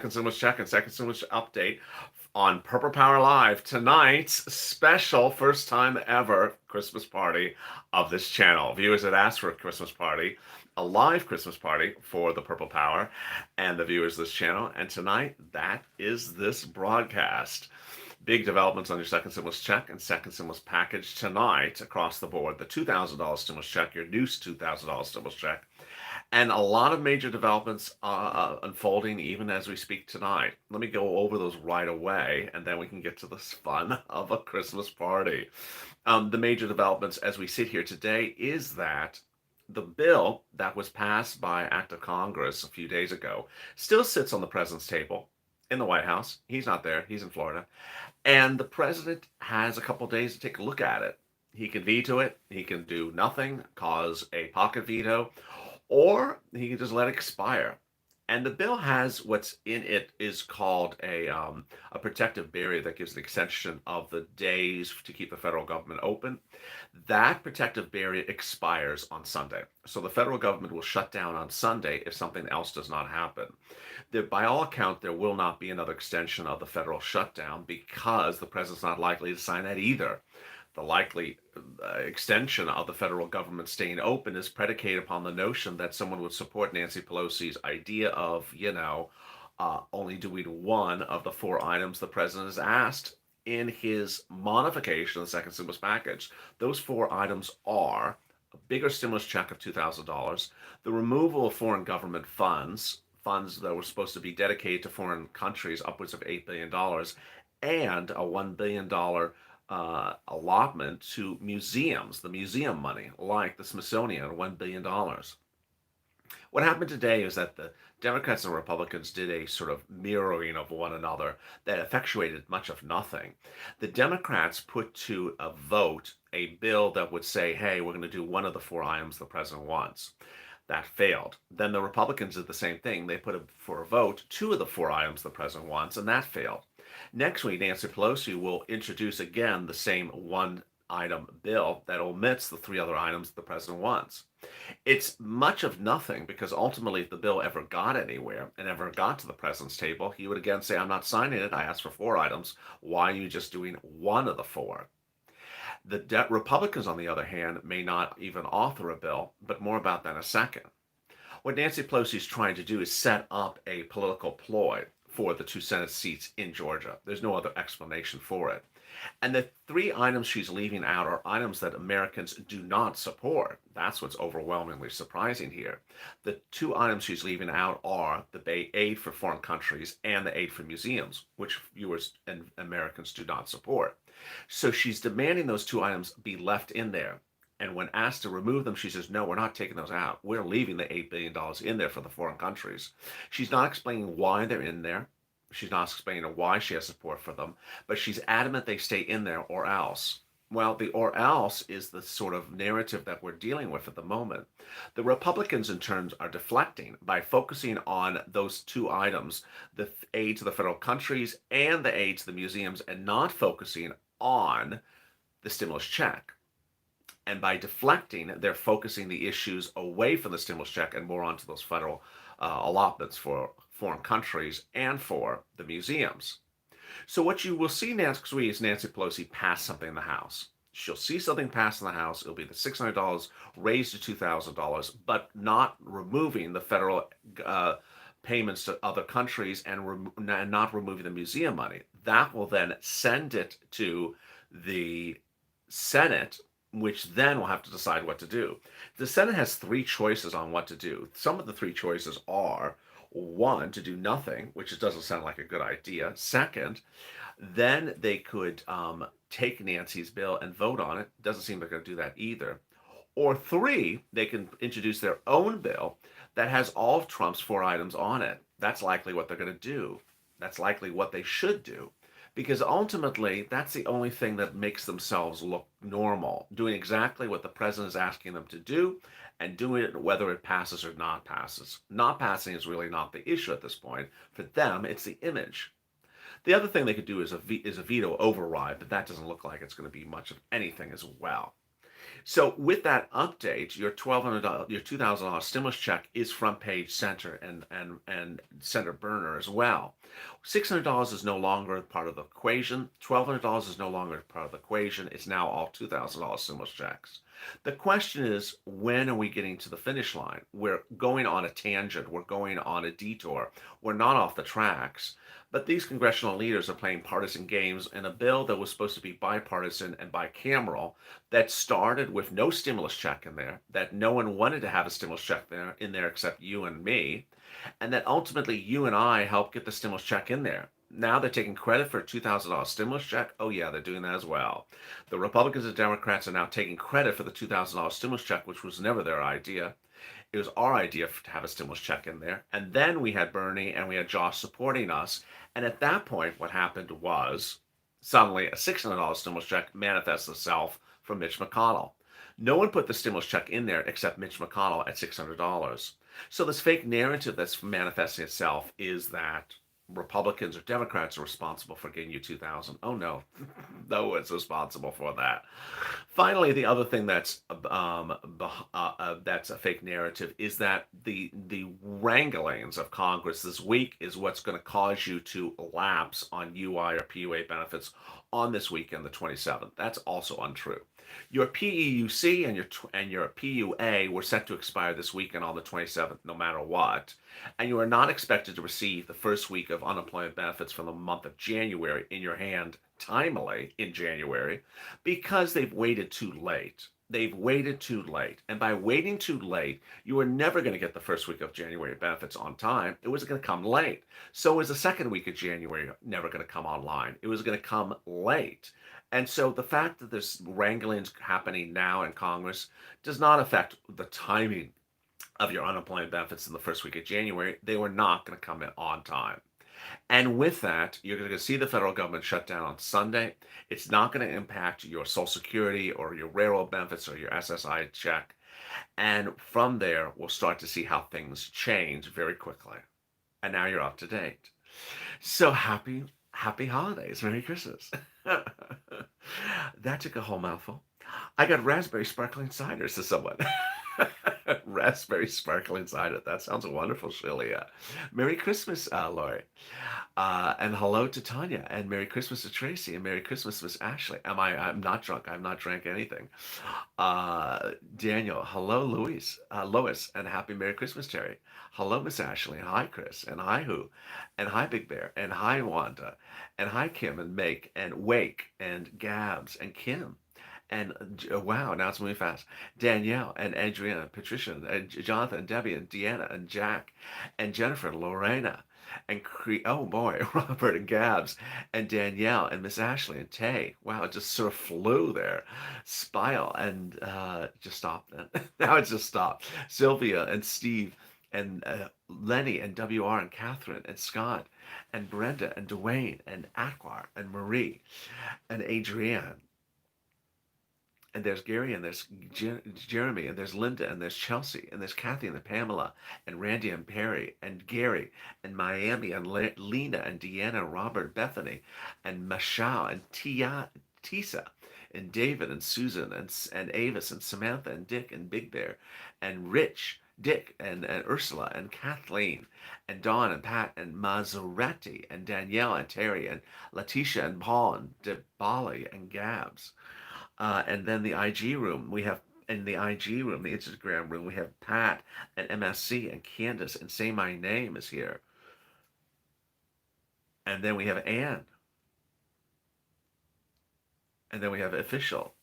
Consumers Check and Second Consumers Update on Purple Power Live, tonight's special first time ever Christmas party of this channel. Viewers had asked for a Christmas party, a live Christmas party for the Purple Power and the viewers of this channel, and tonight that is this broadcast. Big developments on your second stimulus check and second stimulus package tonight across the board. The $2,000 stimulus check, your new $2,000 stimulus check, and a lot of major developments unfolding even as we speak tonight. Let me go over those right away, and then we can get to this fun of a Christmas party. The major developments as we sit here today is that the bill that was passed by Act of Congress a few days ago still sits on the president's table in the White House. He's not there. He's in Florida. And the president has a couple days to take a look at it. He can veto it. He can do nothing, cause a pocket veto, or he can just let it expire. And the bill has what's in it is called a protective barrier that gives an extension of the days to keep the federal government open. That protective barrier expires on Sunday. So the federal government will shut down on Sunday if something else does not happen. By all account, there will not be another extension of the federal shutdown because the president's not likely to sign that either. The likely extension of the federal government staying open is predicated upon the notion that someone would support Nancy Pelosi's idea of, only doing one of the four items the president has asked in his modification of the second stimulus package. Those four items are a bigger stimulus check of $2,000, the removal of foreign government funds that were supposed to be dedicated to foreign countries, upwards of $8 billion, and a $1 billion allotment to museums, the museum money, like the Smithsonian, $1 billion. What happened today is that the Democrats and Republicans did a sort of mirroring of one another that effectuated much of nothing. The Democrats put to a vote a bill that would say, hey, we're going to do one of the four items the president wants. That failed. Then the Republicans did the same thing. They put for a vote two of the four items the president wants, and that failed. Next week, Nancy Pelosi will introduce again the same one item bill that omits the three other items the president wants. It's much of nothing because ultimately, if the bill ever got anywhere and ever got to the president's table, he would again say, I'm not signing it. I asked for four items. Why are you just doing one of the four? The Republicans, on the other hand, may not even author a bill, but more about that in a second. What Nancy Pelosi is trying to do is set up a political ploy for the two Senate seats in Georgia. There's no other explanation for it. And the three items she's leaving out are items that Americans do not support. That's what's overwhelmingly surprising here. The two items she's leaving out are the aid for foreign countries and the aid for museums, which viewers and Americans do not support. So she's demanding those two items be left in there. And when asked to remove them, she says, no, we're not taking those out. We're leaving the $8 billion in there for the foreign countries. She's not explaining why they're in there. She's not explaining why she has support for them, but she's adamant they stay in there or else. Well, the or else is the sort of narrative that we're dealing with at the moment. The Republicans, in turn, are deflecting by focusing on those two items, the aid to the federal countries and the aid to the museums, and not focusing on the stimulus check. And by deflecting, they're focusing the issues away from the stimulus check and more onto those federal allotments for foreign countries and for the museums. So what you will see next week is Nancy Pelosi pass something in the House. She'll see something passed in the House. It'll be the $600 raised to $2,000, but not removing the federal payments to other countries and not removing the museum money. That will then send it to the Senate, which then will have to decide what to do. The Senate has three choices on what to do. Some of the three choices are, one, to do nothing, which doesn't sound like a good idea. Second, then they could take Nancy's bill and vote on it. Doesn't seem like they're going to do that either. Or three, they can introduce their own bill that has all of Trump's four items on it. That's likely what they're going to do. That's likely what they should do. Because ultimately, that's the only thing that makes themselves look normal, doing exactly what the president is asking them to do and doing it whether it passes or not passes. Not passing is really not the issue at this point. For them, it's the image. The other thing they could do is a veto override, but that doesn't look like it's going to be much of anything as well. So with that update, your $1,200, your $2,000 stimulus check is front page center and center burner as well. $600 is no longer part of the equation. $1,200 is no longer part of the equation. It's now all $2,000 stimulus checks. The question is, when are we getting to the finish line? We're going on a tangent. We're going on a detour. We're not off the tracks. But these congressional leaders are playing partisan games in a bill that was supposed to be bipartisan and bicameral that started with no stimulus check in there, that no one wanted to have a stimulus check in there except you and me, and that ultimately you and I helped get the stimulus check in there. Now they're taking credit for a $2,000 stimulus check. Oh, yeah, they're doing that as well. The Republicans and Democrats are now taking credit for the $2,000 stimulus check, which was never their idea. It was our idea to have a stimulus check in there. And then we had Bernie and we had Josh supporting us. And at that point, what happened was suddenly a $600 stimulus check manifests itself from Mitch McConnell. No one put the stimulus check in there except Mitch McConnell at $600. So this fake narrative that's manifesting itself is that Republicans or Democrats are responsible for getting you 2,000. Oh no, no one's responsible for that. Finally, the other thing that's a fake narrative is that the wranglings of Congress this week is what's going to cause you to lapse on UI or PUA benefits on this weekend, the 27th. That's also untrue. Your PEUC and your PUA were set to expire this weekend on the 27th, no matter what, and you are not expected to receive the first week of unemployment benefits from the month of January in your hand timely in January because they've waited too late. They've waited too late. And by waiting too late, you were never going to get the first week of January benefits on time. It was going to come late. So was the second week of January never going to come online. It was going to come late. And so the fact that there's wranglings happening now in Congress does not affect the timing of your unemployment benefits in the first week of January. They were not going to come in on time. And with that, you're going to see the federal government shut down on Sunday. It's not going to impact your Social Security or your railroad benefits or your SSI check. And from there, we'll start to see how things change very quickly. And now you're up to date. So happy holidays. Merry Christmas. That took a whole mouthful. I got raspberry sparkling cider, says someone. Raspberry sparkling cider. That sounds wonderful, Shelia. Merry Christmas, Lori. And hello to Tanya. And Merry Christmas to Tracy. And Merry Christmas, Miss Ashley. I'm not drunk. I've not drank anything. Daniel. Hello, Lois. And happy Merry Christmas, Terry. Hello, Miss Ashley. Hi, Chris. And hi, Who. And hi, Big Bear. And hi, Wanda. And hi, Kim. And Make. And Wake. And Gabs. And Kim. And wow, now it's moving fast. Danielle and Adriana, Patricia, and Jonathan, and Debbie, and Deanna, and Jack, and Jennifer, and Lorena, and oh boy, Robert and Gabs, and Danielle, and Miss Ashley, and Tay. Wow, it just sort of flew there. Spile, and just stopped then. Now it just stopped. Sylvia, and Steve, and Lenny, and WR, and Catherine, and Scott, and Brenda, and Dwayne, and Aquar, and Marie, and Adrienne. And there's Gary, and there's Jeremy, and there's Linda, and there's Chelsea, and there's Kathy, and Pamela, and Randy, and Perry, and Gary, and Miami, and Lena, and Deanna, Robert, Bethany, and Michelle, and Tisa, and David, and Susan, and Avis, and Samantha, and Dick, and Big Bear, and Rich, Dick, and Ursula, and Kathleen, and Dawn, and Pat, and Maserati, and Danielle, and Terry, and Letitia, and Paul, and Debali, and Gabs. And then the IG room, we have in the IG room, the Instagram room, we have Pat and MSC and Candace and Say My Name is here. And then we have Anne. And then we have Official.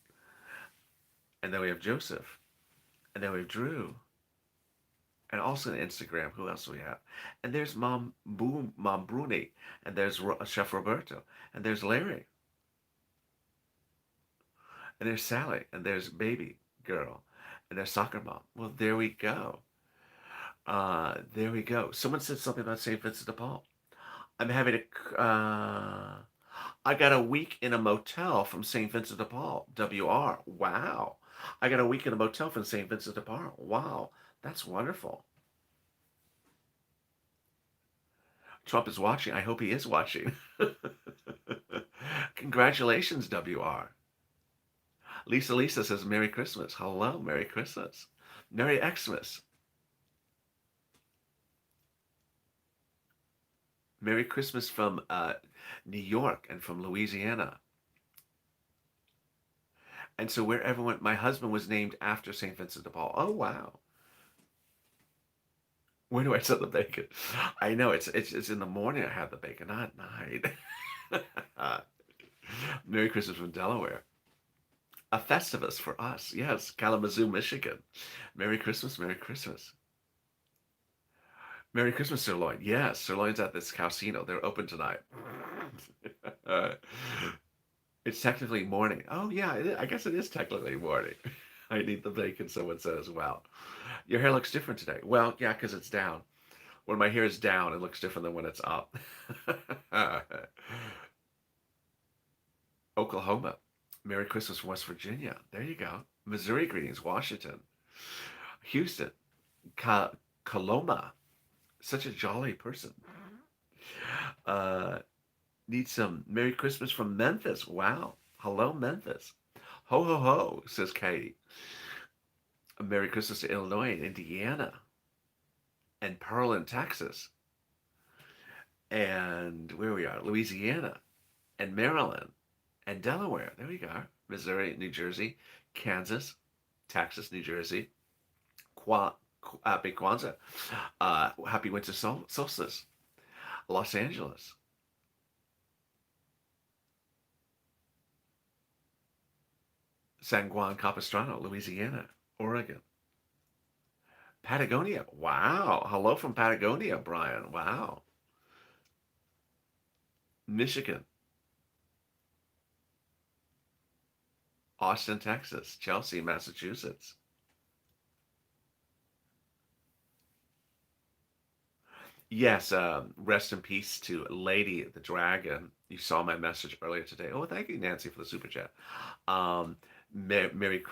And then we have Joseph. And then we have Drew. And also on Instagram, who else do we have? And there's Mom Bruni. And there's Chef Roberto. And there's Larry. And there's Sally, and there's Baby Girl, and there's Soccer Mom. Well, there we go. There we go. Someone said something about St. Vincent de Paul. I'm having I got a week in a motel from St. Vincent de Paul. WR. Wow. I got a week in a motel from St. Vincent de Paul. Wow. That's wonderful. Trump is watching. I hope he is watching. Congratulations, WR. Lisa says Merry Christmas. Hello, Merry Christmas. Merry Xmas. Merry Christmas from New York and from Louisiana. And so where everyone, my husband was named after St. Vincent de Paul. Oh, wow. Where do I set the bacon? I know it's in the morning I have the bacon, not at night. Merry Christmas from Delaware. A Festivus for us. Yes, Kalamazoo, Michigan. Merry Christmas, Merry Christmas. Merry Christmas, Sirloin. Yes, Sirloin's at this casino. They're open tonight. Uh, it's technically morning. Oh, yeah, I guess it is technically morning. I need the bacon, someone says. Wow. Your hair looks different today. Well, yeah, because it's down. When my hair is down, it looks different than when it's up. Oklahoma. Merry Christmas from West Virginia. There you go. Missouri greetings. Washington. Houston. Ka Coloma. Such a jolly person. Uh, need some Merry Christmas from Memphis. Wow. Hello, Memphis. Ho, ho, ho, says Katie. A Merry Christmas to Illinois and Indiana and Pearland, Texas. And where we are, Louisiana and Maryland and Delaware. There we go. Missouri, New Jersey, Kansas, Texas, New Jersey. Happy Kwanzaa. Happy Winter Solstice. Los Angeles. San Juan Capistrano, Louisiana, Oregon. Patagonia. Wow. Hello from Patagonia, Brian. Wow. Michigan. Austin, Texas. Chelsea, Massachusetts. Yes, rest in peace to Lady the Dragon. You saw my message earlier today. Oh, thank you, Nancy, for the super chat. Um, Merry,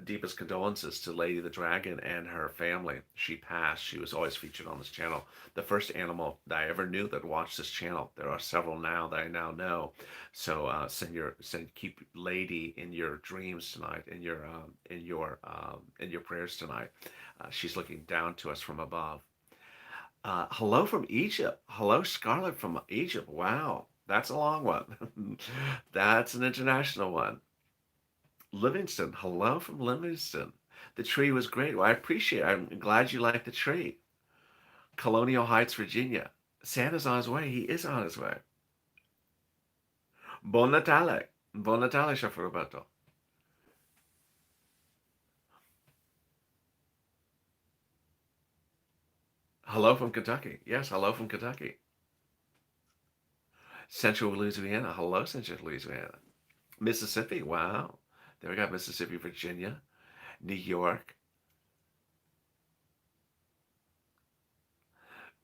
deepest condolences to Lady the Dragon and her family. She passed. She was always featured on this channel. The first animal that I ever knew that watched this channel. There are several now that I now know. So keep Lady in your dreams tonight, in your prayers tonight. She's looking down to us from above. Hello from Egypt. Hello, Scarlett from Egypt. Wow, that's a long one. That's an international one. Livingston. Hello from Livingston. The tree was great. Well, I appreciate it. I'm glad you liked the tree. Colonial Heights, Virginia. Santa's on his way. He is on his way. Buon Natale. Buon Natale, Chef Roberto. Hello from Kentucky. Yes, hello from Kentucky. Central Louisiana. Hello, Central Louisiana. Mississippi. Wow. There we got Mississippi, Virginia, New York,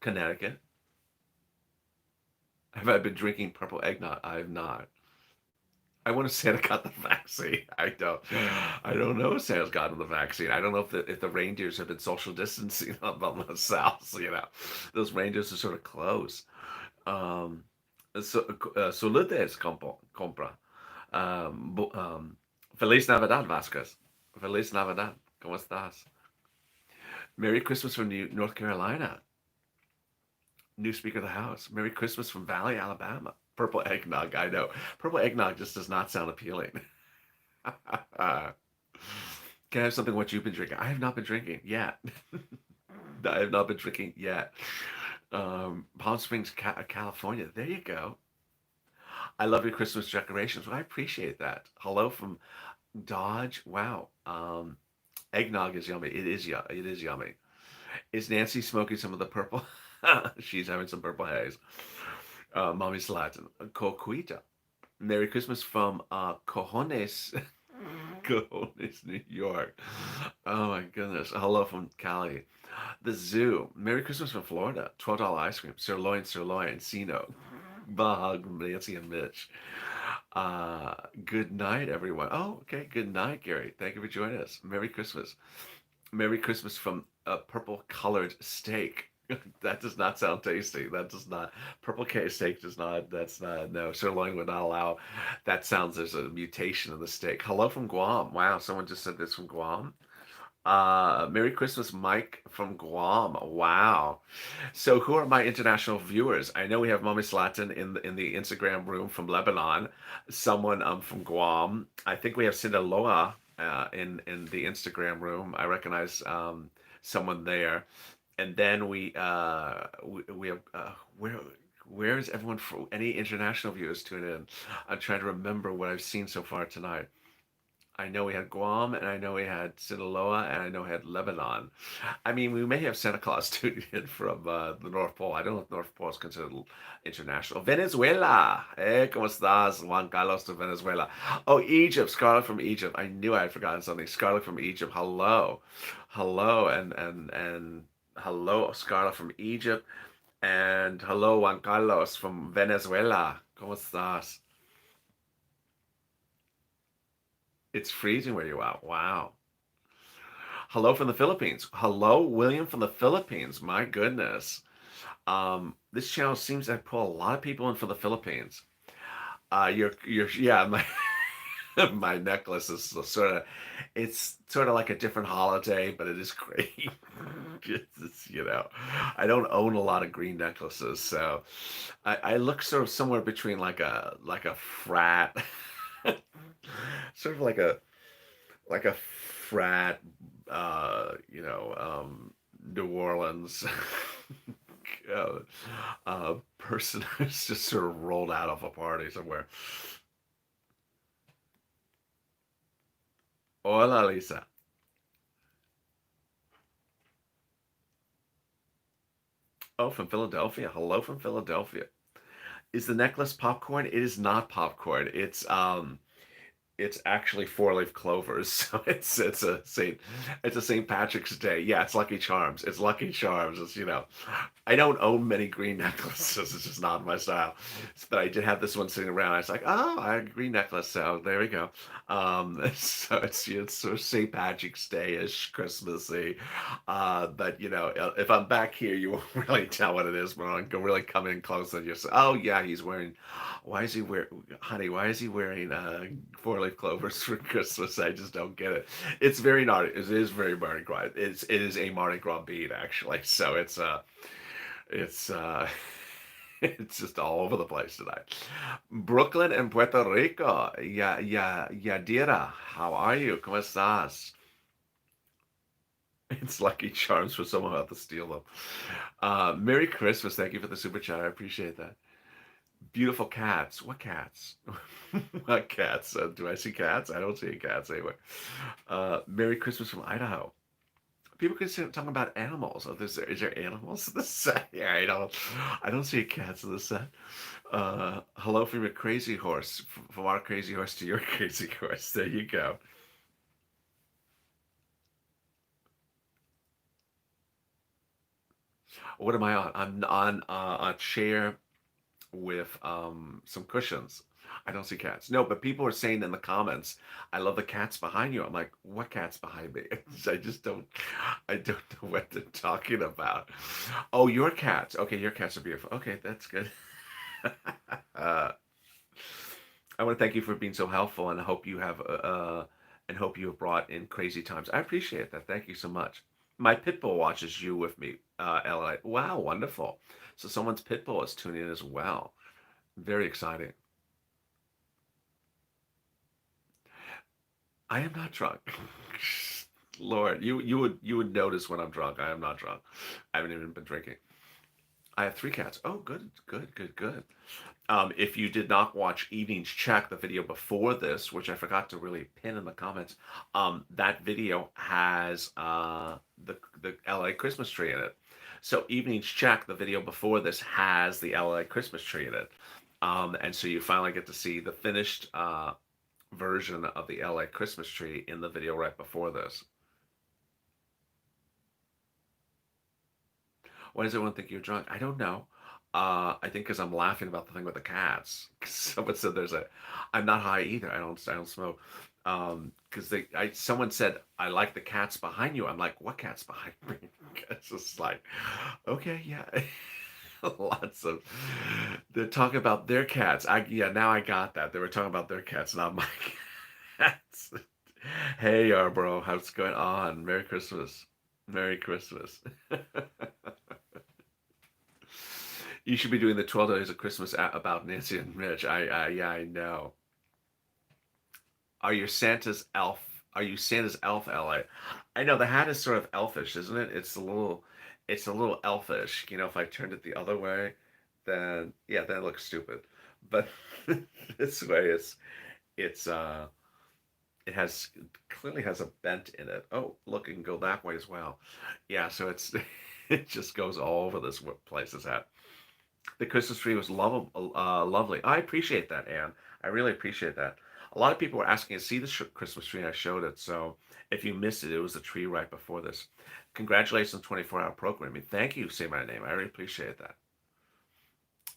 Connecticut. Have I been drinking purple eggnog? I have not. I want to Santa got the vaccine. I don't. I don't know if Santa's gotten the vaccine. I don't know if the reindeers have been social distancing up on the south. So, those reindeers are sort of close. Um, Saludes, compra. Feliz Navidad, Vasquez. Feliz Navidad. ¿Cómo estás? Merry Christmas from North Carolina. New Speaker of the House. Merry Christmas from Valley, Alabama. Purple eggnog, I know. Purple eggnog just does not sound appealing. Can I have something what you've been drinking? I have not been drinking yet. I have not been drinking yet. Palm Springs, California. There you go. I love your Christmas decorations. Well, I appreciate that. Hello from Dodge. Wow. Eggnog is yummy. It is it is yummy. Is Nancy smoking some of the purple? She's having some purple haze. Mommy's Latin. Coquita. Merry Christmas from Cojones. Cojones, New York. Oh my goodness. Hello from Cali. The Zoo. Merry Christmas from Florida. $12 ice cream. Sirloin, Sino. Bahag, Nancy and Mitch. Good night, everyone. Oh, okay. Good night, Gary. Thank you for joining us. Merry Christmas. Merry Christmas from a purple colored steak. That does not sound tasty. That does not. Purple K steak does not. That's not. No, sirloin would not allow. That sounds there's a mutation in the steak. Hello from Guam. Wow, someone just said this from Guam. Merry Christmas, Mike from Guam. Wow. So, who are my international viewers? I know we have Mami Slatin in the Instagram room from Lebanon. Someone from Guam. I think we have Sindaloa in the Instagram room. I recognize someone there. And then we have where is everyone from any international viewers tuning in? I'm trying to remember what I've seen so far tonight. I know we had Guam, and I know we had Sinaloa, and I know we had Lebanon. I mean, we may have Santa Claus tuning in from the North Pole. I don't know if North Pole is considered international. Venezuela. Hey, ¿cómo estás? Juan Carlos to Venezuela. Oh, Egypt. Scarlett from Egypt. I knew I had forgotten something. Scarlett from Egypt. Hello. Hello, and hello, Scarlett from Egypt. And hello, Juan Carlos from Venezuela. ¿Cómo estás? It's freezing where you are. Wow. Hello from the Philippines. Hello, William from the Philippines. My goodness. This channel seems to pull a lot of people in from the Philippines. Yeah, my my necklace is it's sort of like a different holiday, but it is great. I don't own a lot of green necklaces, so I look sort of somewhere between like a frat, sort of like a frat, New Orleans uh, person who's just sort of rolled out of a party somewhere. Hola, Lisa. Oh, from Philadelphia. Hello from Philadelphia. Is the necklace popcorn? It is not popcorn. It's actually four-leaf clovers. So it's a St. Patrick's Day. Yeah, it's Lucky Charms. It's Lucky Charms. I don't own many green necklaces. It's just not my style. But I did have this one sitting around. I was like, oh, I have a green necklace. So there we go. So it's sort of St. Patrick's Day-ish, Christmassy. But if I'm back here, you won't really tell what it is. But I can really come in close and just, oh yeah, he's wearing. Why is he wear, honey? Why is he wearing four-leaf clovers for Christmas? I just don't get it. It's very naughty. It is very Mardi Gras. It is a Mardi Gras bead actually. So it's it's just all over the place tonight. Brooklyn and Puerto Rico. Yadira, how are you? ¿Cómo estás? It's Lucky Charms for someone about to steal them. Merry Christmas. Thank you for the super chat. I appreciate that. Beautiful cats. What cats? What cats? Do I see cats? I don't see any cats anywhere. Merry Christmas from Idaho. People can sit talking about animals. Oh, is there animals in the set? Yeah, I don't see cats in the set. Hello from your crazy horse, from our crazy horse to your crazy horse. There you go. What am I on? I'm on a chair with some cushions. I don't see cats. No, but people are saying in the comments, "I love the cats behind you." I'm like, "What cats behind me?" I don't know what they're talking about. Oh, your cats. Okay, your cats are beautiful. Okay, that's good. uh, I want to thank you for being so helpful, and hope you have brought in crazy times. I appreciate that. Thank you so much. My pit bull watches you with me, LA. Wow, wonderful. So someone's pit bull is tuning in as well. Very exciting. I am not drunk. Lord, you would notice when I'm drunk. I am not drunk. I haven't even been drinking. I have three cats. Oh, good, good, good, good. If you did not watch Evening's Check, the video before this, which I forgot to really pin in the comments, that video has the LA Christmas tree in it. So Evening's Check, the video before this, has the LA Christmas tree in it. And so you finally get to see the finished version of the LA Christmas tree in the video right before this. Why does everyone think you're drunk? I don't know. I think because I'm laughing about the thing with the cats. Someone said I'm not high either. I don't smoke. Because someone said, I like the cats behind you. I'm like, what cats behind me? It's just like, okay, yeah. Lots of, they're talking about their cats. Yeah, now I got that. They were talking about their cats, not my cats. Hey, bro, how's it going on? Merry Christmas. Merry Christmas. You should be doing the 12 Days of Christmas about Nancy and Rich. Yeah, I know. Are you Santa's elf? Are you Santa's elf, LA? I know the hat is sort of elfish, isn't it? It's a little elfish. If I turned it the other way, then yeah, then it looks stupid. But this way, it's it has clearly has a bent in it. Oh, look, it can go that way as well. Yeah, so it's it just goes all over this place. This hat. The Christmas tree was lovely. I appreciate that, Anne. I really appreciate that. A lot of people were asking to see the Christmas tree, and I showed it. So if you missed it, it was the tree right before this. Congratulations, 24-hour programming. Thank you, say my name. I really appreciate that.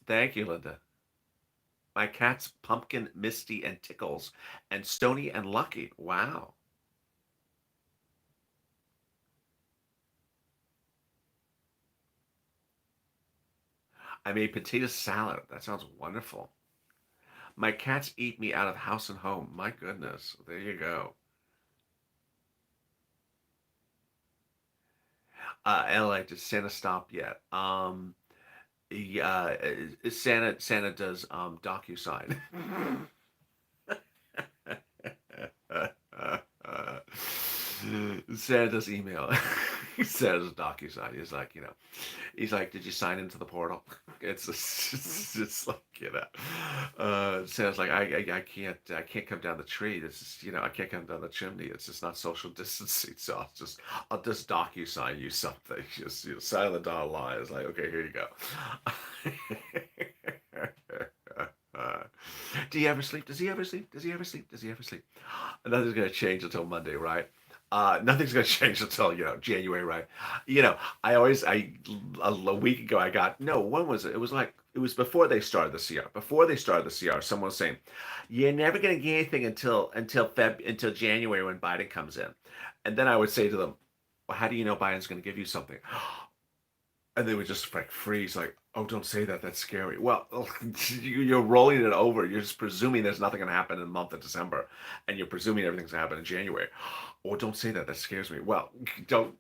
Thank you, Linda. My cats, Pumpkin, Misty, and Tickles, and Stony and Lucky. Wow. I made potato salad. That sounds wonderful. My cats eat me out of house and home. My goodness. There you go. LA, does Santa stop yet? Yeah, Santa does DocuSign. Santa does email. Santa does DocuSign. He's like, did you sign into the portal? It's like, Santa's like, I can't come down the tree. This is, I can't come down the chimney. It's just not social distancing. So I'll just DocuSign you something. Just, sign the dotted line. It's like, okay, here you go. Uh, do you ever sleep? Does he ever sleep? Does he ever sleep? Does he ever sleep? Nothing's gonna change until Monday, right? Nothing's gonna change until January, right? You know, a week ago I got no. When was it? It was before they started the CR. Before they started the CR, someone was saying, "You're never gonna get anything until January when Biden comes in," and then I would say to them, "Well, how do you know Biden's gonna give you something?" And they would just like freeze, like, "Oh, don't say that. That's scary." Well, you're rolling it over. You're just presuming there's nothing going to happen in the month of December, and you're presuming everything's going to happen in January. Oh, don't say that. That scares me. Well, don't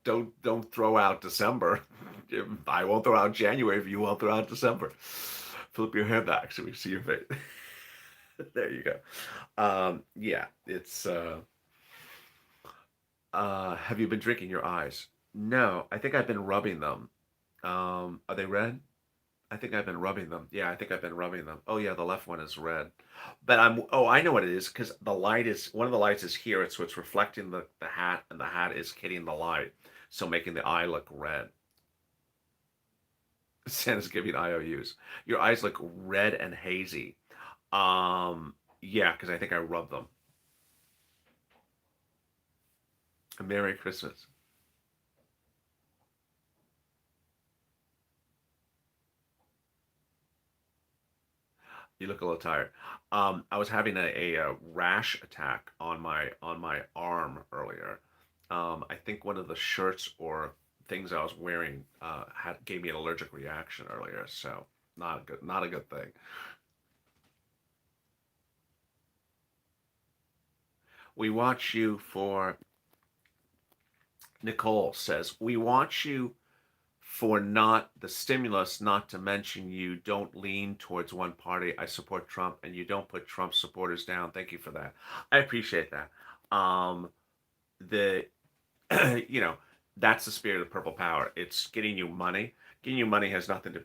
throw out December. I won't throw out January if you won't throw out December. Flip your hair back so we see your face. There you go. Yeah, it's. Have you been drinking your eyes? No, I think I've been rubbing them. Are they red? I think I've been rubbing them. Yeah, I think I've been rubbing them. Oh yeah, the left one is red. But I know what it is because the light is one of the lights is here, so it's reflecting the hat, and the hat is hitting the light, so making the eye look red. Santa's giving IOUs. Your eyes look red and hazy. Yeah, because I think I rubbed them. Merry Christmas. You look a little tired. I was having a rash attack on my arm earlier. I think one of the shirts or things I was wearing had gave me an allergic reaction earlier, so not a good thing. We watch you for Nicole says we watch you for not the stimulus, not to mention you don't lean towards one party. I support Trump, and you don't put Trump supporters down. Thank you for that. I appreciate that. The you know that's the spirit of purple power. It's getting you money. Getting you money has nothing to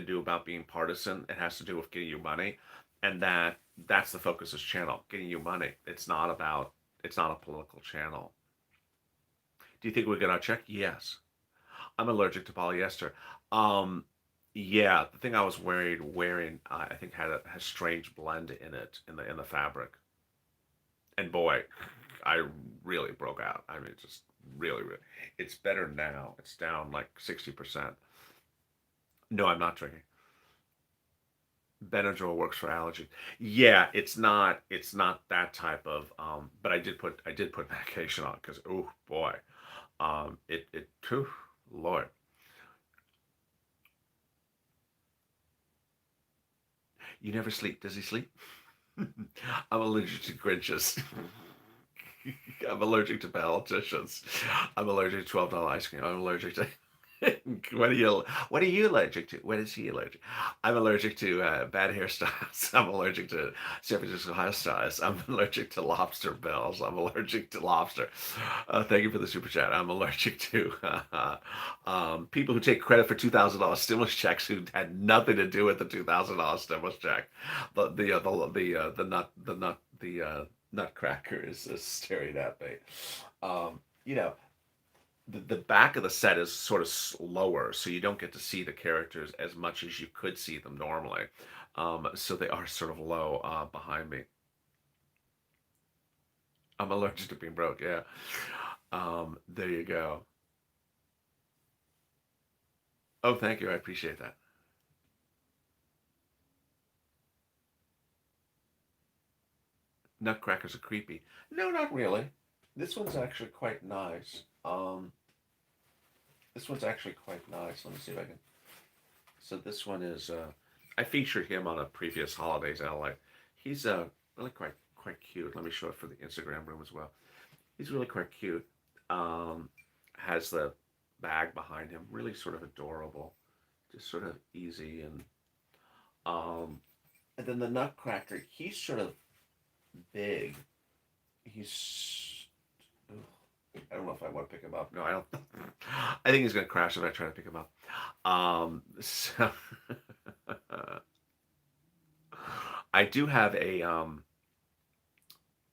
do about being partisan. It has to do with getting you money, and that's the focus of this channel. Getting you money. It's not a political channel. Do you think we get our check? Yes. I'm allergic to polyester. Um, yeah, the thing I was wearing, I think had a strange blend in it in the fabric. And boy, I really broke out. I mean, just really, really. It's better now. It's down like 60%. No, I'm not drinking. Benadryl works for allergies. Yeah, it's not that type of but I did put medication on because oh boy. Whew, Lord. You never sleep. Does he sleep? I'm allergic to Grinches. I'm allergic to politicians. I'm allergic to $12 ice cream. I'm allergic to what are you allergic to? What is he allergic? I'm allergic to bad hairstyles. I'm allergic to San Francisco hairstyles. I'm allergic to lobster bills. I'm allergic to lobster. Thank you for the super chat. I'm allergic to people who take credit for $2,000 stimulus checks who had nothing to do with the $2,000 stimulus check. The nutcracker is staring at me. You know, the back of the set is sort of slower, so you don't get to see the characters as much as you could see them normally. So they are sort of low behind me. I'm allergic to being broke. Yeah. There you go. Oh, thank you. I appreciate that. Nutcrackers are creepy. No, not really. This one's actually quite nice. This one's actually quite nice. Let me see if I can. So this one is. I featured him on a previous holidays LA. He's really quite cute. Let me show it for the Instagram room as well. He's really quite cute. Has the bag behind him. Really sort of adorable. Just sort of easy um, and then the Nutcracker. He's sort of big. He's. I don't know if I want to pick him up. No, I don't. I think he's gonna crash if I try to pick him up. So I do have a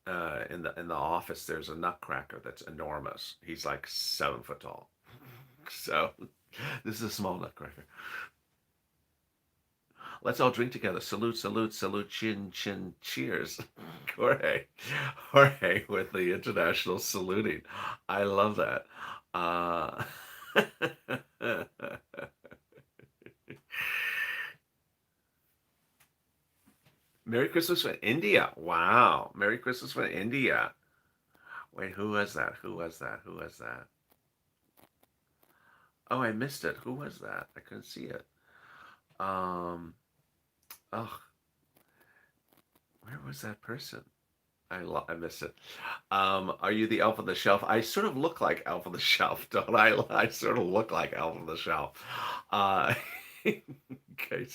in the office. There's a Nutcracker that's enormous. He's like 7 foot tall. So this is a small Nutcracker. Let's all drink together. Salute, salute, salute, chin, chin, cheers. Jorge. Jorge with the international saluting. I love that. Uh, Merry Christmas from India. Wow. Merry Christmas from India. Wait, who was that? Who was that? Who was that? Oh, I missed it. Who was that? I couldn't see it. Um, oh, where was that person? I missed it. Are you the elf on the shelf? I sort of look like elf on the shelf, don't I? I sort of look like elf on the shelf. Uh, okay,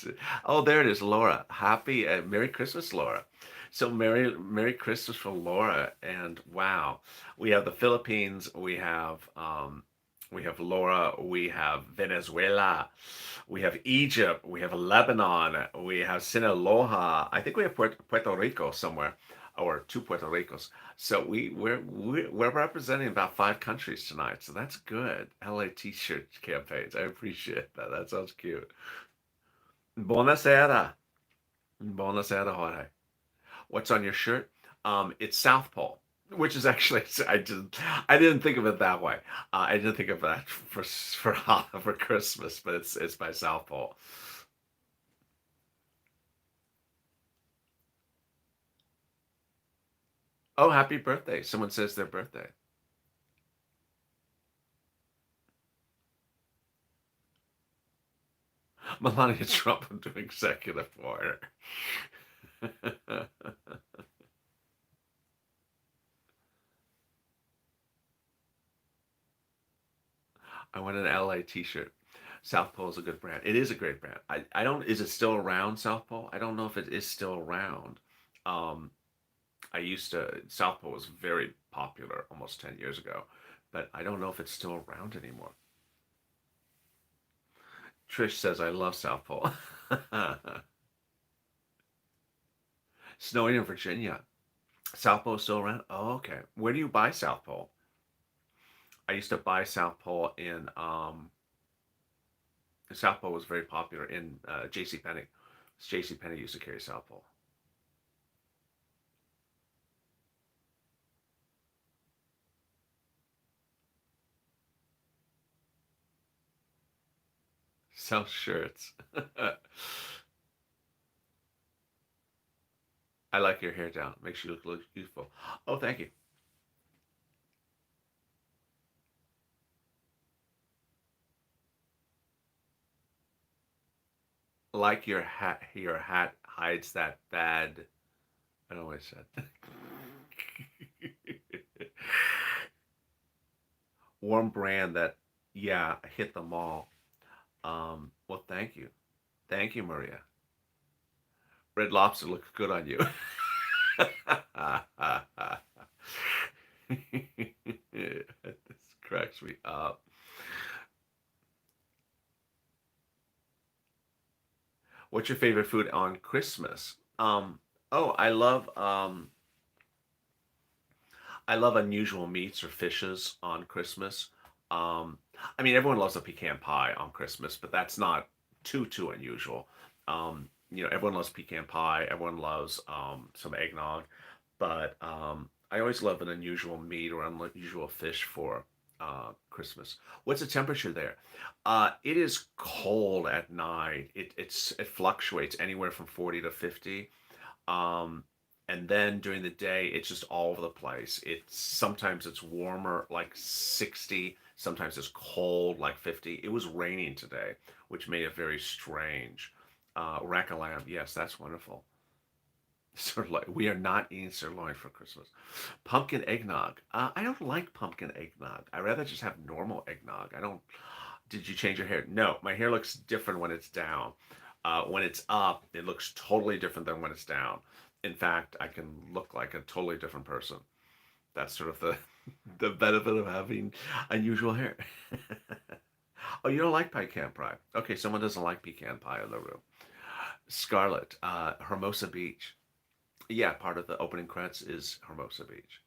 oh, there it is, Laura. Happy Merry Christmas, Laura. So Merry Christmas from Laura, and wow, we have the Philippines, we have Laura, we have Venezuela, we have Egypt, we have Lebanon, we have Sinaloa. I think we have Puerto Rico somewhere, or two Puerto Ricos. So we're representing about 5 countries tonight. So that's good. LA T-shirt campaigns. I appreciate that. That sounds cute. Buonasera. Buonasera, Jorge. What's on your shirt? It's South Pole, which is actually I didn't think of it that way. I didn't think of that for Christmas, but it's by South Pole. Oh, happy birthday! Someone says their birthday. Melania Trump doing executive order. I want an LA T-shirt. South Pole is a good brand. It is a great brand. I don't. Is it still around, South Pole? I don't know if it is still around. Um, I used to. South Pole was very popular almost 10 years ago, but I don't know if it's still around anymore. Trish says I love South Pole. Snowing in Virginia. South Pole still around? Oh, okay. Where do you buy South Pole? I used to buy South Pole in South Pole was very popular in J.C. Penney. J.C. Penney used to carry South Pole. Sell shirts. I like your hair down. Makes you look youthful. Oh, thank you. Like your hat. Your hat hides that bad. I don't know what I said. Warm brand that, yeah, hit the mall. Well, thank you. Thank you, Maria. Red Lobster looks good on you. This cracks me up. What's your favorite food on Christmas? Oh, I love unusual meats or fishes on Christmas. Um, I mean, everyone loves a pecan pie on Christmas, but that's not too unusual. Everyone loves pecan pie. Everyone loves some eggnog, but I always love an unusual meat or unusual fish for Christmas. What's the temperature there? It is cold at night. It fluctuates anywhere from 40 to 50. Um, and then during the day, it's just all over the place. It's sometimes it's warmer, like 60. Sometimes it's cold, like 50. It was raining today, which made it very strange. Rack a lamb, yes, that's wonderful. Sirloin. We are not eating sirloin for Christmas. Pumpkin eggnog. I don't like pumpkin eggnog. I rather just have normal eggnog. I don't. Did you change your hair? No, my hair looks different when it's down. When it's up, it looks totally different than when it's down. In fact, I can look like a totally different person. That's sort of the the benefit of having unusual hair. Oh, you don't like pecan pie? Okay, someone doesn't like pecan pie in the room. Scarlett, Hermosa Beach. Yeah, part of the opening credits is Hermosa Beach.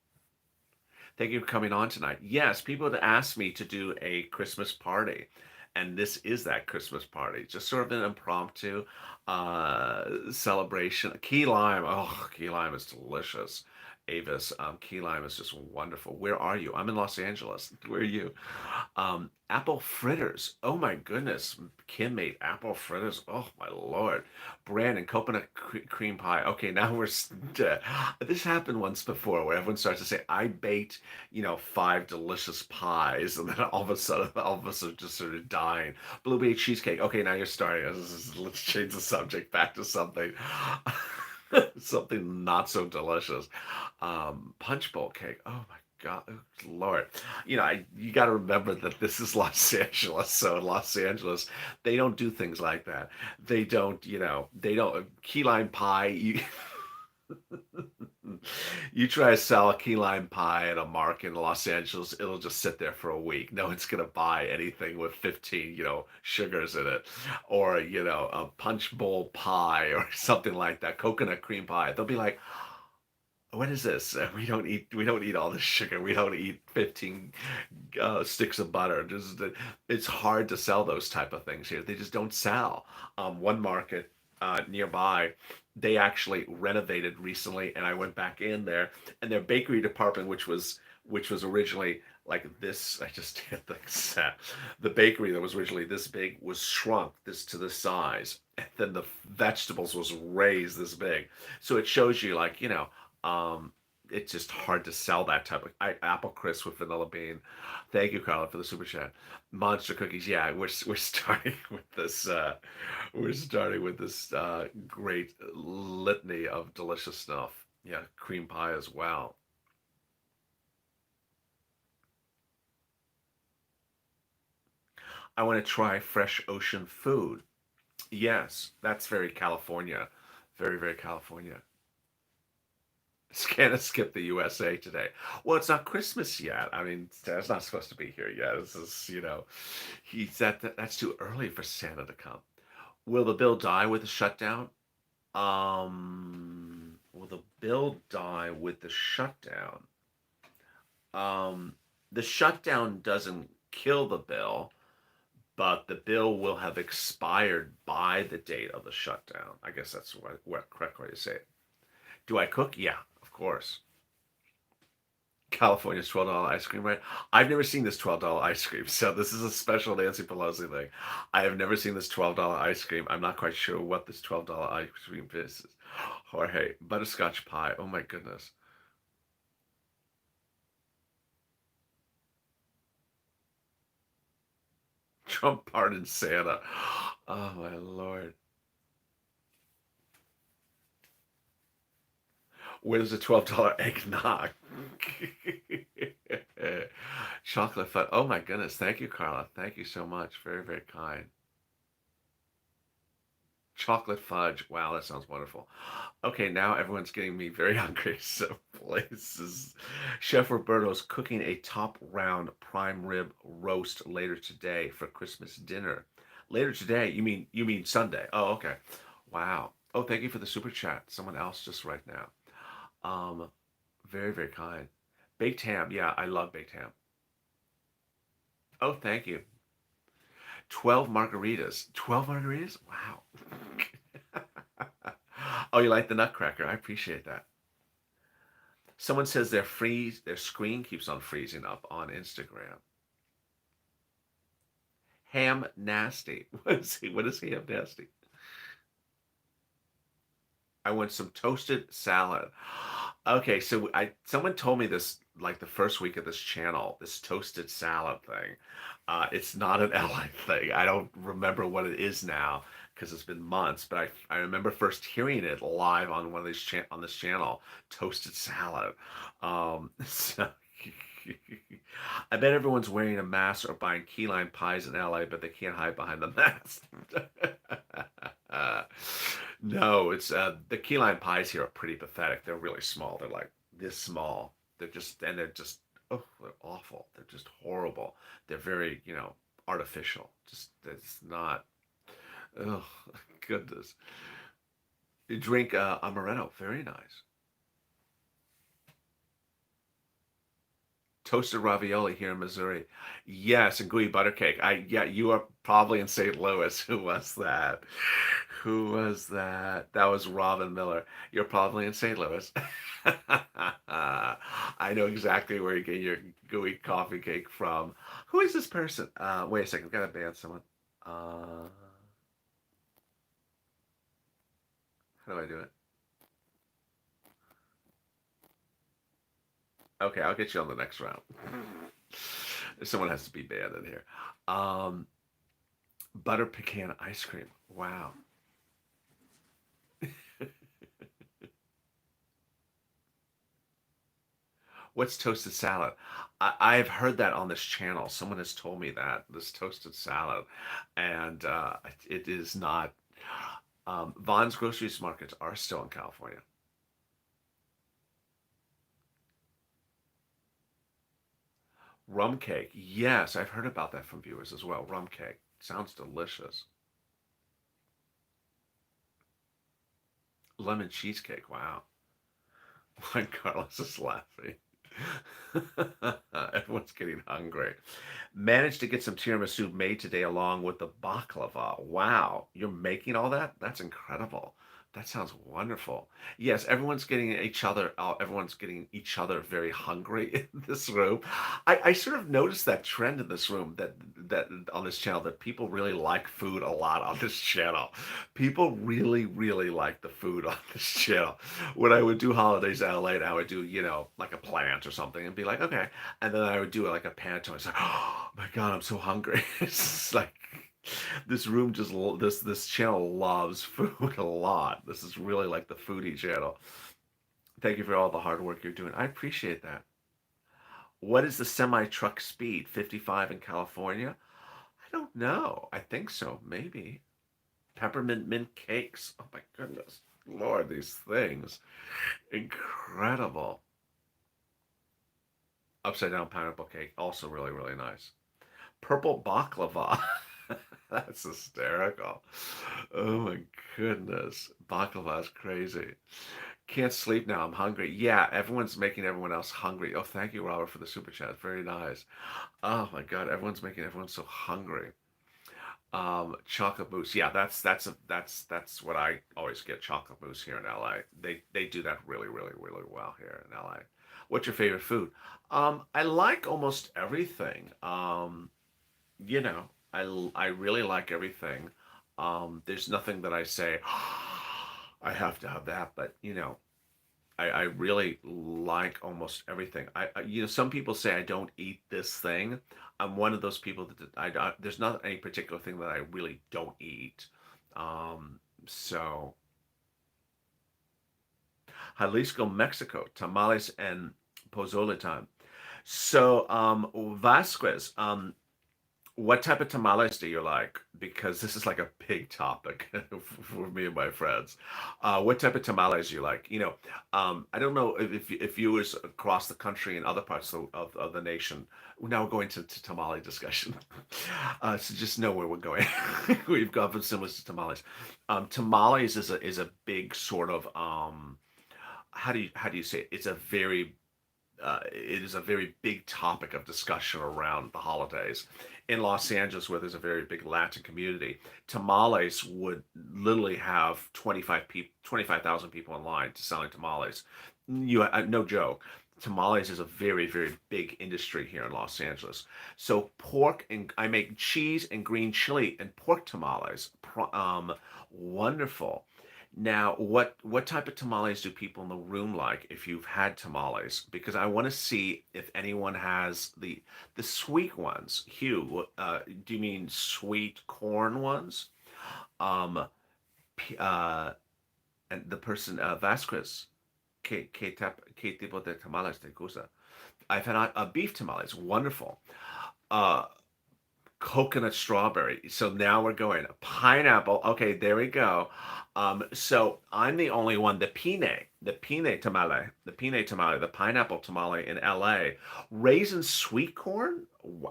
Thank you for coming on tonight. Yes, people had asked me to do a Christmas party, and this is that Christmas party. Just sort of an impromptu celebration. Key lime. Oh, key lime is delicious. Avis, key lime is just wonderful. Where are you? I'm in Los Angeles. Where are you? Apple fritters. Oh my goodness. Kim made apple fritters. Oh my Lord. Brandon, coconut cream pie. Okay, now this happened once before where everyone starts to say, I baked, 5 delicious pies. And then all of a sudden just sort of dying. Blueberry cheesecake. Okay, now you're starting. Let's change the subject back to something. Something not so delicious. Punch bowl cake. Oh my God, oh, Lord. You got to remember that this is Los Angeles. So in Los Angeles, they don't do things like that. They don't key lime pie. You try to sell a key lime pie at a market in Los Angeles, it'll just sit there for a week. No one's gonna buy anything with 15, sugars in it, or a punch bowl pie or something like that, coconut cream pie. They'll be like, what is this? We don't eat all this sugar. We don't eat 15 sticks of butter. It's hard to sell those type of things here. They just don't sell. One market nearby, they actually renovated recently, and I went back in there, and their bakery department, which was originally like this. I just hit the set. The bakery that was originally this big was shrunk this to this size, and then the vegetables was raised this big. So it shows you, like, um, it's just hard to sell that type of apple crisp with vanilla bean. Thank you, Carla, for the super chat. Monster cookies. Yeah, we're starting with this. Great litany of delicious stuff. Yeah, cream pie as well. I want to try fresh ocean food. Yes, that's very California. Very, very California. Can't skip the USA today. Well, it's not Christmas yet. I mean, Santa's not supposed to be here yet. This is, that's too early for Santa to come. Will the bill die with the shutdown? Will the bill die with the shutdown? Um, the shutdown doesn't kill the bill, but the bill will have expired by the date of the shutdown. I guess that's what correct way to say it. Do I cook? Yeah, of course. California's $12 ice cream, right? I've never seen this $12 ice cream, so this is a special Nancy Pelosi thing. I have never seen this $12 ice cream. I'm not quite sure what this $12 ice cream is. Jorge, butterscotch pie. Oh my goodness. Trump pardoned Santa. Oh my Lord. Where's the $12 eggnog? Chocolate fudge. Oh my goodness. Thank you, Carla. Thank you so much. Very, very kind. Chocolate fudge. Wow, that sounds wonderful. Okay, now everyone's getting me very hungry. So places. Chef Roberto's cooking a top round prime rib roast later today for Christmas dinner. Later today? You mean Sunday? Oh, okay. Wow. Oh, thank you for the super chat. Someone else just right now. Um, very, very kind. Baked ham. Yeah, I love baked ham. Oh, thank you. 12 margaritas. 12 margaritas? Wow. Oh, you like the nutcracker? I appreciate that. Someone says their screen keeps on freezing up on Instagram. Ham nasty. What is ham nasty? I want some toasted salad. Okay, so I someone told me this like the first week of this channel, this toasted salad thing. It's not an LA thing. I don't remember what it is now because it's been months, but I remember first hearing it live on one of these on this channel, toasted salad. So I bet everyone's wearing a mask or buying key lime pies in LA, but they can't hide behind the mask. No, it's the key lime pies here are pretty pathetic. They're really small. They're like this small. They're just oh, they're awful. They're just horrible. They're very, artificial. Just it's not. Oh, goodness. You drink amaretto. Very nice. Toasted ravioli here in Missouri. Yes, and gooey butter cake. Yeah, you are probably in St. Louis. Who was that? Who was that? That was Robin Miller. You're probably in St. Louis. I know exactly where you get your gooey coffee cake from. Who is this person? Wait a second. I've got to ban someone. How do I do it? Okay, I'll get you on the next round. Someone has to be banned in here. Um, Butter pecan ice cream. Wow. What's toasted salad? I've heard that on this channel. Someone has told me that this toasted salad, and it is not. Vaughn's grocery markets are still in California. Rum cake. Yes, I've heard about that from viewers as well. Rum cake. Sounds delicious. Lemon cheesecake. Wow. Juan Carlos is laughing. Everyone's getting hungry. Managed to get some tiramisu made today along with the baklava. Wow, you're making all that? That's incredible. That sounds wonderful. Yes, everyone's getting each other very hungry in this room. I sort of noticed that trend in this room that on this channel that people really like food a lot on this channel. People really, really like the food on this channel. When I would do holidays at LA, I would do, like a plant or something and be like, okay. And then I would do like a panto. It's like, oh my God, I'm so hungry. It's like this room this channel loves food a lot. This is really like the foodie channel. Thank you for all the hard work you're doing. I appreciate that. What is the semi truck speed? 55 in California? I don't know. I think so, maybe. Peppermint mint cakes. Oh my goodness. Lord, these things. Incredible. Upside down pineapple cake. Also really, really nice. Purple baklava. That's hysterical. Oh my goodness. Baklava is crazy. Can't sleep now. I'm hungry. Yeah, everyone's making everyone else hungry. Oh, thank you, Robert, for the super chat. Very nice. Oh my God, everyone's making everyone so hungry. Chocolate mousse. Yeah, that's what I always get. Chocolate mousse here in LA. They do that really, really, really well here in LA. What's your favorite food? I like almost everything. You know, I really like everything. There's nothing that I say I have to have that, but I really like almost everything. Some people say I don't eat this thing. I'm one of those people that there's not any particular thing that I really don't eat. So Jalisco, Mexico, tamales and pozole time. So Vasquez, what type of tamales do you like? Because this is like a big topic for me and my friends. What type of tamales do you like? I don't know if viewers across the country and other parts of the nation. Now we're going to tamale discussion. So just know where we're going. We've gone from similar to tamales. Tamales is a big sort of how do you say it? It is a very big topic of discussion around the holidays. In Los Angeles, where there's a very big Latin community, tamales would literally have 25,000 people in line to selling tamales. No joke. Tamales is a very, very big industry here in Los Angeles. So pork and I make cheese and green chili and pork tamales. Wonderful. Now, what type of tamales do people in the room like if you've had tamales? Because I want to see if anyone has the sweet ones. Hugh, do you mean sweet corn ones? Um, and the person Vasquez, ¿qué tipo de tamales te gusta? I've had beef tamales, wonderful. Uh, Coconut strawberry. So now we're going pineapple. Okay, there we go. So I'm the only one. The pineapple tamale in LA. Raisin sweet corn.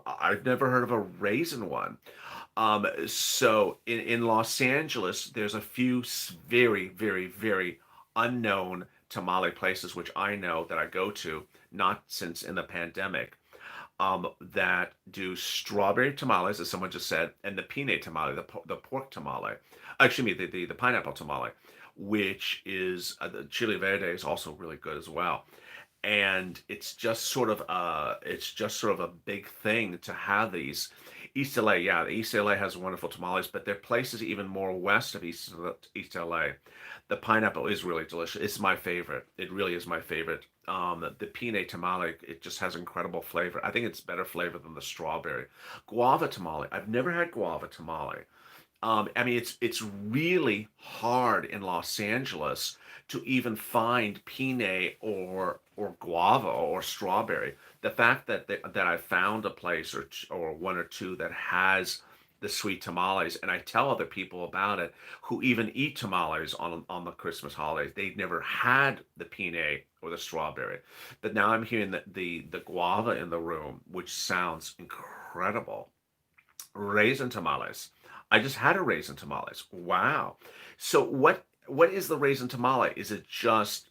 I've never heard of a raisin one. So in Los Angeles, there's a few very, very, very unknown tamale places which I know that I go to, not since in the pandemic, that do strawberry tamales, as someone just said, and the pine tamale, the pork tamale. Actually, the pineapple tamale, which is the chili verde is also really good as well. And it's just sort of a big thing to have these. East LA, yeah, the East LA has wonderful tamales, but there are places even more west of East LA. The pineapple is really delicious. It's my favorite. It really is my favorite. The pine tamale, it just has incredible flavor. I think it's better flavor than the strawberry. Guava tamale. I've never had guava tamale. I mean, it's really hard in Los Angeles to even find pine or guava or strawberry. The fact that I found a place or one or two that has the sweet tamales, and I tell other people about it who even eat tamales on the Christmas holidays. They've never had the pine or the strawberry, but now I'm hearing the guava in the room, which sounds incredible. Raisin tamales. I just had a raisin tamales. Wow. So what is the raisin tamale? Is it just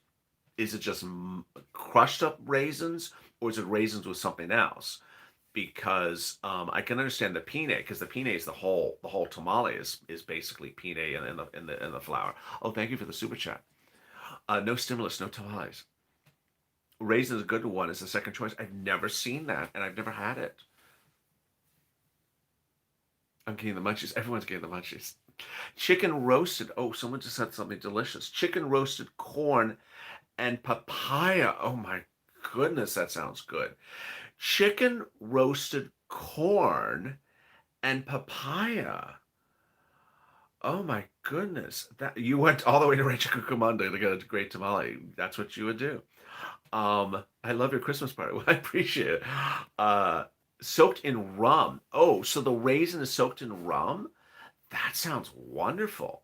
crushed up raisins, or is it raisins with something else? Because I can understand the pine, because the pine is the whole tamale is basically pine in the flour. Oh, thank you for the super chat. No stimulus, no tamales. Raisin is a good one. Is the second choice. I've never seen that, and I've never had it. I'm getting the munchies. Everyone's getting the munchies. Chicken roasted. Oh, someone just said something delicious. Chicken roasted corn and papaya. Oh my goodness, that sounds good. Chicken roasted corn and papaya. Oh my goodness. That you went all the way to Rancho Cucamonga to get a great tamale. That's what you would do. I love your Christmas party. Well, I appreciate it. Uh, Soaked in rum. Oh, so the raisin is soaked in rum? That sounds wonderful.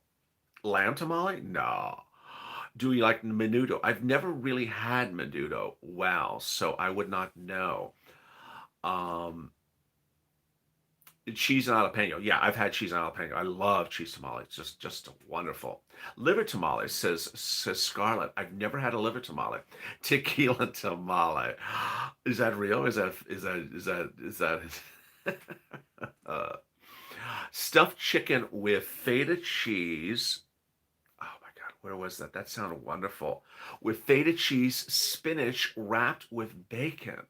Lamb tamale? No. Do you like menudo? I've never really had menudo well, so I would not know. Um, Cheese and jalapeno. Yeah, I've had cheese and jalapeno. I love cheese tamales. Just wonderful. Liver tamales says Scarlett. I've never had a liver tamale. Tequila tamale. Is that real? Is that Stuffed chicken with feta cheese. Oh my God, where was that? That sounded wonderful. With feta cheese, spinach wrapped with bacon.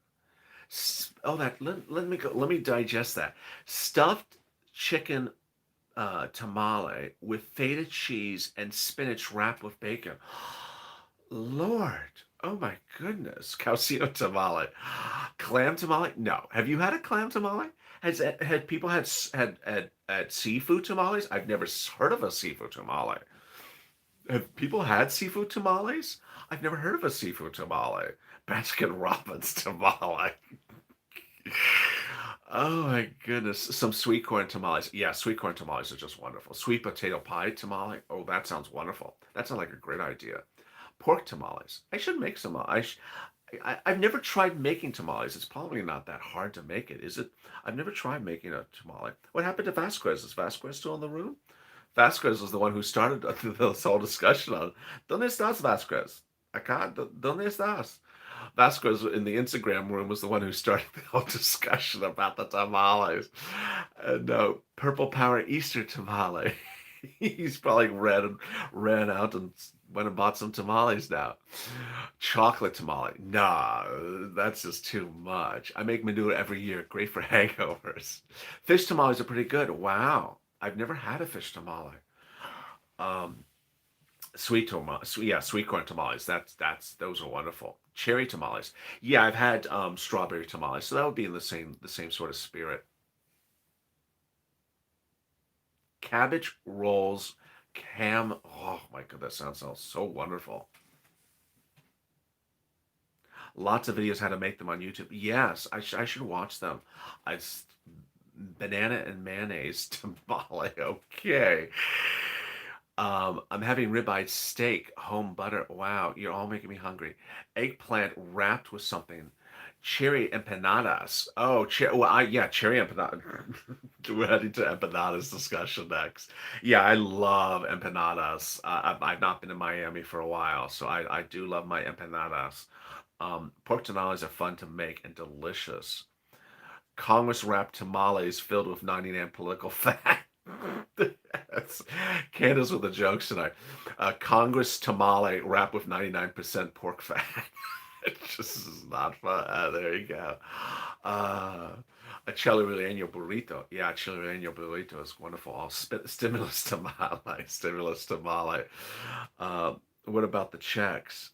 Oh, let me go. Let me digest that. Stuffed chicken tamale with feta cheese and spinach wrapped with bacon. Lord, oh my goodness, calcio tamale, clam tamale. No, have you had a clam tamale? Had people had seafood tamales? I've never heard of a seafood tamale. Have people had seafood tamales? I've never heard of a seafood tamale. Baskin Robbins tamale. Oh my goodness. Some sweet corn tamales. Yeah, sweet corn tamales are just wonderful. Sweet potato pie tamale. Oh, that sounds wonderful. That sounds like a great idea. Pork tamales. I should make some. I've never tried making tamales. It's probably not that hard to make it, is it? I've never tried making a tamale. What happened to Vasquez? Is Vasquez still in the room? Vasquez was the one who started this whole discussion on ¿Dónde estás, Vasquez? Acá, ¿dónde estás? Vasquez in the Instagram room was the one who started the whole discussion about the tamales. And Purple Power Easter tamale. He's probably ran out and went and bought some tamales now. Chocolate tamale. Nah, that's just too much. I make menudo every year. Great for hangovers. Fish tamales are pretty good. Wow. I've never had a fish tamale. Um, sweet corn tamales. That's those are wonderful. Cherry tamales. Yeah, I've had strawberry tamales, so that would be in the same sort of spirit. Cabbage rolls, Oh my god, that sounds so wonderful. Lots of videos how to make them on YouTube. Yes, I should watch them. I banana and mayonnaise tamale. Okay. I'm having ribeye steak, home butter. Wow, you're all making me hungry. Eggplant wrapped with something. Cherry empanadas. Oh, yeah, cherry empanadas. We're heading to empanadas discussion next. Yeah, I love empanadas. I've not been to Miami for a while, so I do love my empanadas. Pork tamales are fun to make and delicious. Congress wrapped tamales filled with 99 political fat. That's Candace with the jokes tonight. Congress tamale wrapped with 99% pork fat. It just is not fun. There you go. Uh, a chile relleno burrito. Yeah, a chile relleno burrito is wonderful. Oh, stimulus tamale. Stimulus tamale. What about the checks?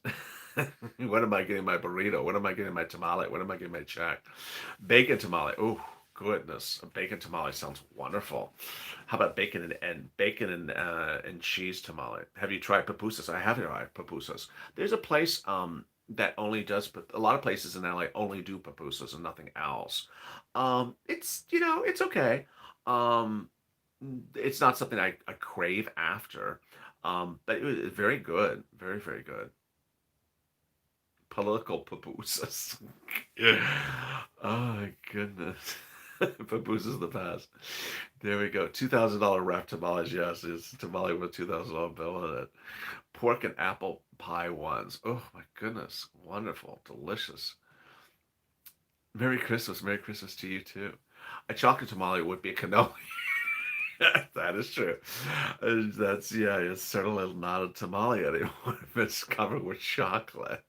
When am I getting my burrito? When am I getting my tamale? When am I getting my check? Bacon tamale. Oh, goodness. A bacon tamale sounds wonderful. How about bacon and cheese tamale? Have you tried pupusas? I have tried pupusas. There's a place that only does a lot of places in LA only do pupusas and nothing else. It's okay. Um, it's not something I crave after. But it was very good. Very, very good. Political pupusas. Oh my goodness. Pupusas the past. There we go. $2,000 wrapped tamales. Yes, it's tamale with $2,000 bill in it. Pork and apple pie ones. Oh my goodness. Wonderful. Delicious. Merry Christmas. Merry Christmas to you too. A chocolate tamale would be a cannoli. That is true. Yeah, it's certainly not a tamale anymore if it's covered with chocolate.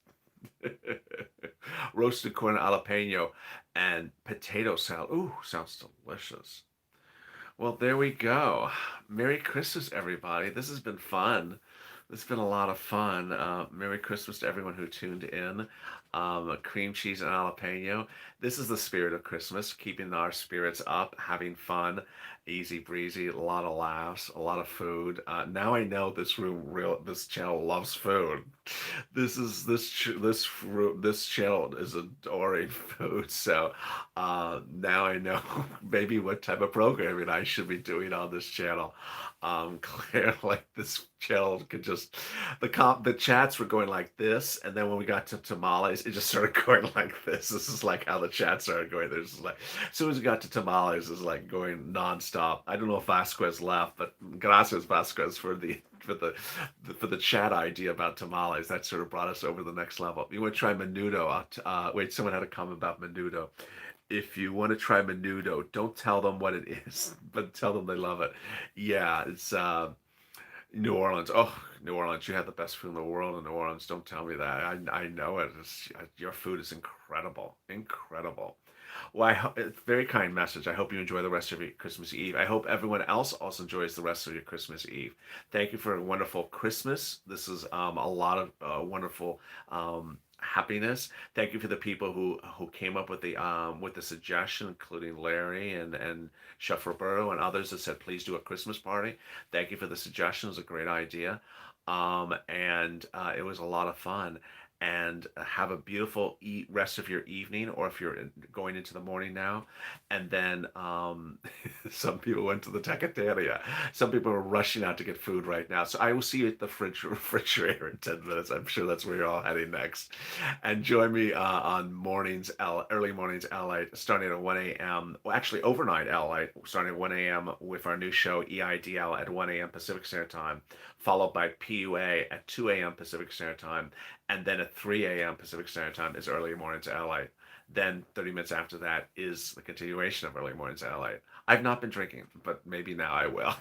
Roasted corn jalapeno and potato salad. Ooh, sounds delicious. Well, there we go. Merry Christmas, everybody. This has been fun. This has been a lot of fun. Merry Christmas to everyone who tuned in. Cream cheese and jalapeno. This is the spirit of Christmas, keeping our spirits up, having fun, easy breezy, a lot of laughs, a lot of food. Now I know this channel loves food. This channel is adoring food. So now I know maybe what type of programming I should be doing on this channel. Clearly this channel could just the chats were going like this, and then when we got to tamales, it just started going like this. This is like how the chat started going. There's just like as soon as we got to tamales, it's like going nonstop. I don't know if Vasquez left, but gracias Vasquez for the chat idea about tamales. That sort of brought us over the next level. You want to try menudo? Wait, someone had a comment about menudo. If you want to try menudo, don't tell them what it is, but tell them they love it. Yeah, it's New Orleans. Oh, New Orleans, you have the best food in the world in New Orleans. Don't tell me that. I know it. Your food is incredible. Incredible. Well, it's a very kind message. I hope you enjoy the rest of your Christmas Eve. I hope everyone else also enjoys the rest of your Christmas Eve. Thank you for a wonderful Christmas. This is a lot of wonderful happiness. Thank you for the people who came up with the suggestion, including Larry and Chef Roberto and others that said please do a Christmas party. Thank you for the suggestion. It was a great idea, and it was a lot of fun and have a beautiful rest of your evening, or if you're going into the morning now. And then some people went to the cafeteria. Some people are rushing out to get food right now. So I will see you at the refrigerator in 10 minutes. I'm sure that's where you're all heading next. And join me on early mornings LA, starting at 1 a.m. Well, actually, overnight LA, starting at 1 a.m. with our new show EIDL at 1 a.m. Pacific Standard Time, followed by PUA at 2 a.m. Pacific Standard Time, and then at 3 a.m. Pacific Standard Time is early mornings LA. Then 30 minutes after that is the continuation of early mornings LA. I've not been drinking, but maybe now I will.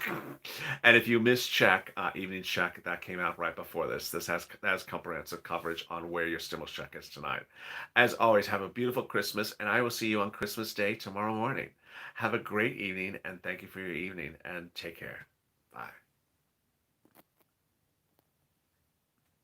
And if you missed check, evening check that came out right before this, has comprehensive coverage on where your stimulus check is tonight. As always, have a beautiful Christmas, and I will see you on Christmas Day tomorrow morning. Have a great evening, and thank you for your evening, and take care. Bye.